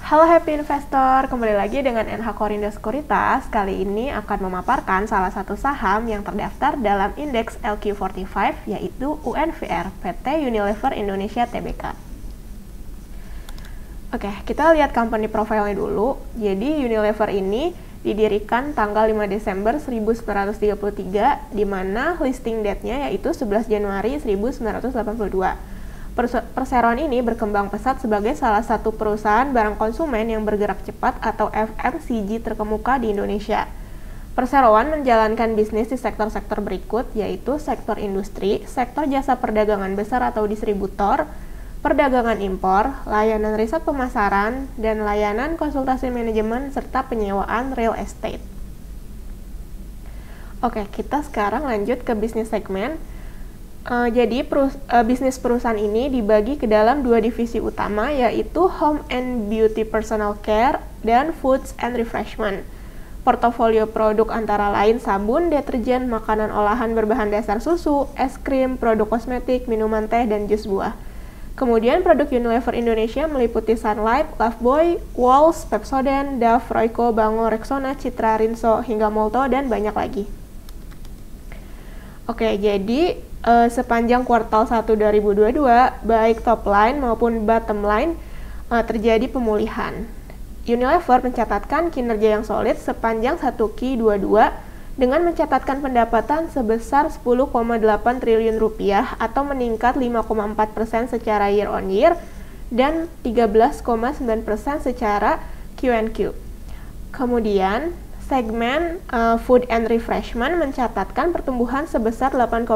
Halo Happy Investor, kembali lagi dengan NH Korindo Sekuritas. Kali ini akan memaparkan salah satu saham yang terdaftar dalam indeks LQ45, yaitu UNVR PT Unilever Indonesia Tbk. Oke, kita lihat company profile-nya dulu. Jadi Unilever ini didirikan tanggal 5 Desember 1933, di mana listing date-nya yaitu 11 Januari 1982. Perseroan ini berkembang pesat sebagai salah satu perusahaan barang konsumen yang bergerak cepat atau FMCG terkemuka di Indonesia. Perseroan menjalankan bisnis di sektor-sektor berikut, yaitu sektor industri, sektor jasa perdagangan besar atau distributor, perdagangan impor, layanan riset pemasaran, dan layanan konsultasi manajemen serta penyewaan real estate. Oke, kita sekarang lanjut ke bisnis segmen. Jadi bisnis perusahaan ini dibagi ke dalam dua divisi utama, yaitu Home and Beauty Personal Care dan Foods and Refreshment. Portofolio produk antara lain sabun, deterjen, makanan olahan berbahan dasar susu, es krim, produk kosmetik, minuman teh, dan jus buah. Kemudian produk Unilever Indonesia meliputi Sunlight, Lifebuoy, Walls, Pepsodent, Dove, Royco, Bango, Rexona, Citra, Rinso, hingga Molto, dan banyak lagi. Oke, jadi sepanjang kuartal 1 2022, baik top line maupun bottom line terjadi pemulihan. Unilever mencatatkan kinerja yang solid sepanjang 1Q22 dengan mencatatkan pendapatan sebesar 10,8 triliun rupiah atau meningkat 5,4% secara year on year dan 13,9% secara Q&Q. Kemudian segmen Food and Refreshment mencatatkan pertumbuhan sebesar 8,2%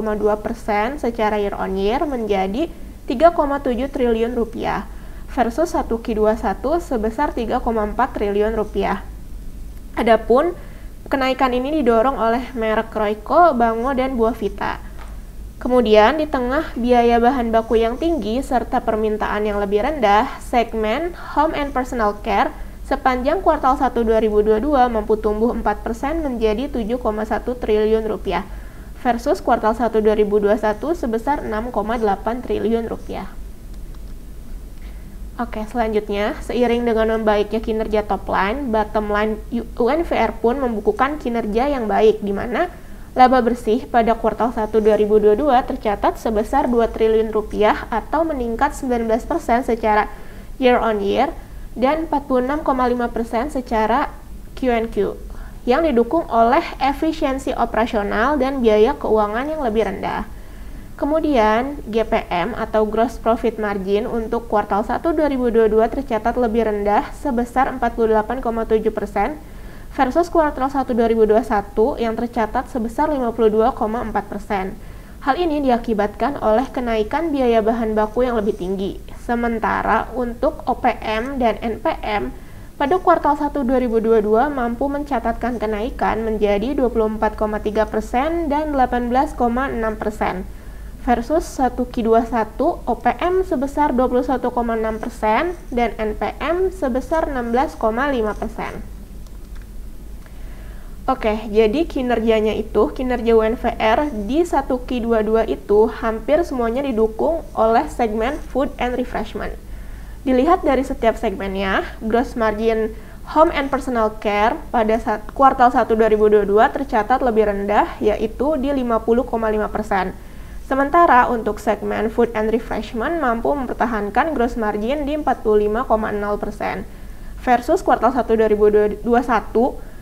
secara year on year menjadi 3,7 triliun rupiah versus 1Q21 sebesar 3,4 triliun rupiah. Adapun kenaikan ini didorong oleh merek Royco, Bango, dan Buahvita. Kemudian di tengah biaya bahan baku yang tinggi serta permintaan yang lebih rendah, segmen Home and Personal Care sepanjang kuartal 1 2022 mampu tumbuh 4% menjadi 7,1 triliun rupiah versus kuartal 1 2021 sebesar 6,8 triliun rupiah. Oke, selanjutnya, seiring dengan membaiknya kinerja top line, bottom line UNVR pun membukukan kinerja yang baik, di mana laba bersih pada kuartal 1 2022 tercatat sebesar 2 triliun rupiah atau meningkat 19% secara year on year dan 46,5% secara Q&Q, yang didukung oleh efisiensi operasional dan biaya keuangan yang lebih rendah. Kemudian, GPM atau Gross Profit Margin untuk kuartal 1 2022 tercatat lebih rendah sebesar 48,7% versus kuartal 1 2021 yang tercatat sebesar 52,4%. Hal ini diakibatkan oleh kenaikan biaya bahan baku yang lebih tinggi. Sementara untuk OPM dan NPM pada kuartal 1 2022 mampu mencatatkan kenaikan menjadi 24,3% dan 18,6% versus 1Q21 OPM sebesar 21,6% dan NPM sebesar 16,5%. Oke, jadi kinerjanya itu, kinerja UNVR di 1Q22 itu hampir semuanya didukung oleh segmen Food and Refreshment. Dilihat dari setiap segmennya, gross margin Home and Personal Care pada kuartal 1 2022 tercatat lebih rendah, yaitu di 50,5%. Sementara untuk segmen Food and Refreshment mampu mempertahankan gross margin di 45,0% versus kuartal 1 2021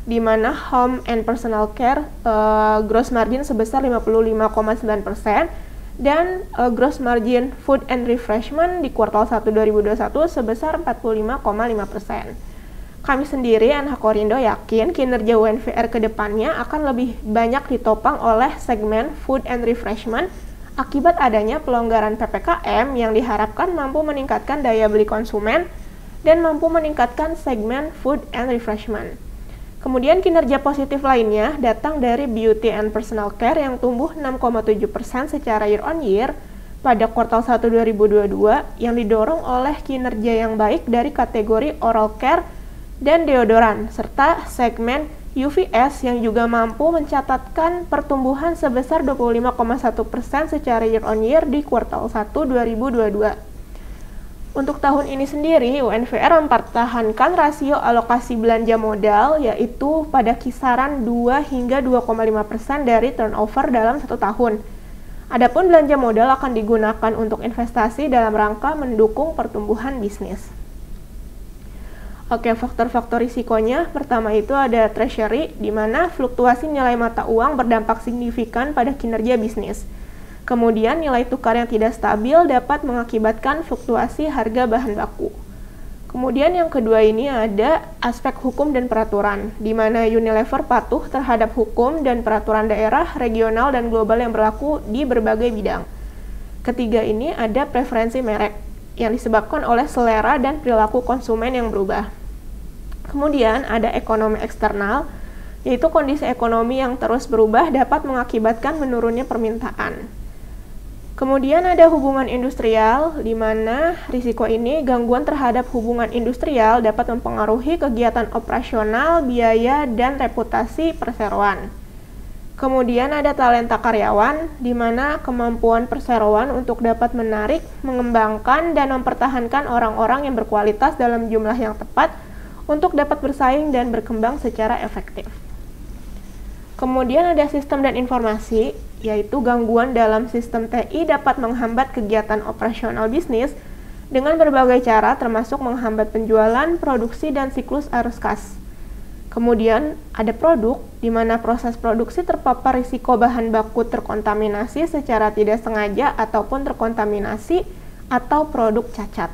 di mana Home and Personal Care gross margin sebesar 55,9% dan gross margin Food and Refreshment di kuartal 1 2021 sebesar 45,5%. Kami sendiri, NH Korindo, yakin kinerja UNVR ke depannya akan lebih banyak ditopang oleh segmen Food and Refreshment akibat adanya pelonggaran PPKM yang diharapkan mampu meningkatkan daya beli konsumen dan mampu meningkatkan segmen Food and Refreshment. Kemudian kinerja positif lainnya datang dari Beauty and Personal Care yang tumbuh 6,7% secara year on year pada kuartal 1 2022 yang didorong oleh kinerja yang baik dari kategori oral care dan deodoran serta segmen UVS yang juga mampu mencatatkan pertumbuhan sebesar 25,1% secara year on year di kuartal 1 2022. Untuk tahun ini sendiri, UNVR mempertahankan rasio alokasi belanja modal, yaitu pada kisaran 2 hingga 2,5% dari turnover dalam satu tahun. Adapun belanja modal akan digunakan untuk investasi dalam rangka mendukung pertumbuhan bisnis. Oke, faktor-faktor risikonya, pertama itu ada treasury, di mana fluktuasi nilai mata uang berdampak signifikan pada kinerja bisnis. Kemudian nilai tukar yang tidak stabil dapat mengakibatkan fluktuasi harga bahan baku. Kemudian yang kedua ini ada aspek hukum dan peraturan, di mana Unilever patuh terhadap hukum dan peraturan daerah, regional, dan global yang berlaku di berbagai bidang. Ketiga ini ada preferensi merek, yang disebabkan oleh selera dan perilaku konsumen yang berubah. Kemudian ada ekonomi eksternal, yaitu kondisi ekonomi yang terus berubah dapat mengakibatkan menurunnya permintaan. Kemudian ada hubungan industrial, di mana risiko ini gangguan terhadap hubungan industrial dapat mempengaruhi kegiatan operasional, biaya, dan reputasi perseroan. Kemudian ada talenta karyawan, di mana kemampuan perseroan untuk dapat menarik, mengembangkan, dan mempertahankan orang-orang yang berkualitas dalam jumlah yang tepat untuk dapat bersaing dan berkembang secara efektif. Kemudian ada sistem dan informasi, yaitu gangguan dalam sistem TI dapat menghambat kegiatan operasional bisnis dengan berbagai cara termasuk menghambat penjualan, produksi, dan siklus arus kas. Kemudian ada produk, di mana proses produksi terpapar risiko bahan baku terkontaminasi secara tidak sengaja ataupun terkontaminasi atau produk cacat.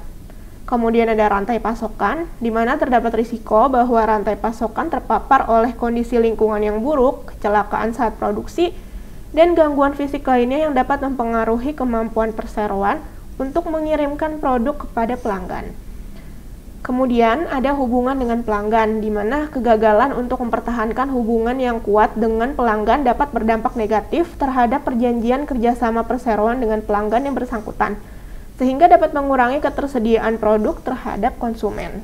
Kemudian ada rantai pasokan, di mana terdapat risiko bahwa rantai pasokan terpapar oleh kondisi lingkungan yang buruk, kecelakaan saat produksi, dan gangguan fisik lainnya yang dapat mempengaruhi kemampuan perseroan untuk mengirimkan produk kepada pelanggan. Kemudian ada hubungan dengan pelanggan, di mana kegagalan untuk mempertahankan hubungan yang kuat dengan pelanggan dapat berdampak negatif terhadap perjanjian kerjasama perseroan dengan pelanggan yang bersangkutan, sehingga dapat mengurangi ketersediaan produk terhadap konsumen.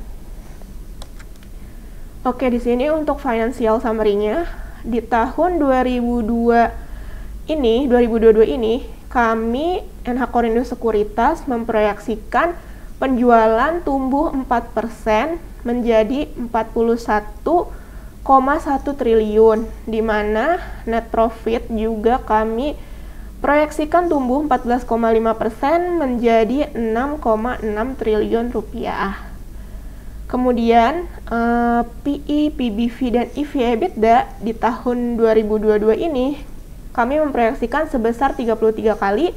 Oke, di sini untuk financial summary-nya, di tahun 2022 ini, kami NH Korindo Sekuritas memproyeksikan penjualan tumbuh 4% menjadi 41,1 triliun, di mana net profit juga kami proyeksikan tumbuh 14,5% menjadi 6,6 triliun rupiah. Kemudian PE, PBV, dan EV/EBITDA di tahun 2022 ini kami memproyeksikan sebesar 33 kali,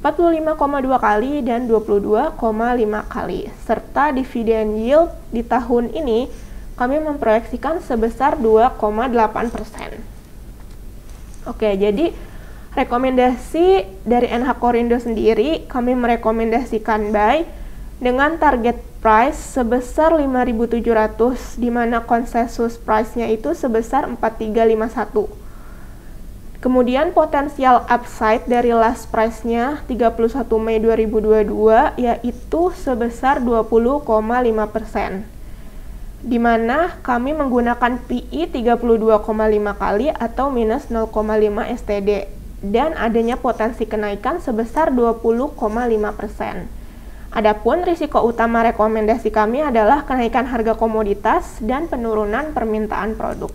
45,2 kali, dan 22,5 kali. Serta dividen yield di tahun ini kami memproyeksikan sebesar 2,8%. Oke, jadi rekomendasi dari NH Korindo sendiri, kami merekomendasikan buy dengan target price sebesar 5.700, di mana konsensus price-nya itu sebesar 4.351. Kemudian potensial upside dari last price-nya 31 Mei 2022 yaitu sebesar 20,5%. Di mana kami menggunakan PE 32,5 kali atau minus 0,5 STD. Dan adanya potensi kenaikan sebesar 20,5%. Adapun risiko utama rekomendasi kami adalah kenaikan harga komoditas dan penurunan permintaan produk.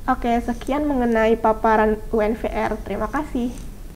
Oke, sekian mengenai paparan UNVR. Terima kasih.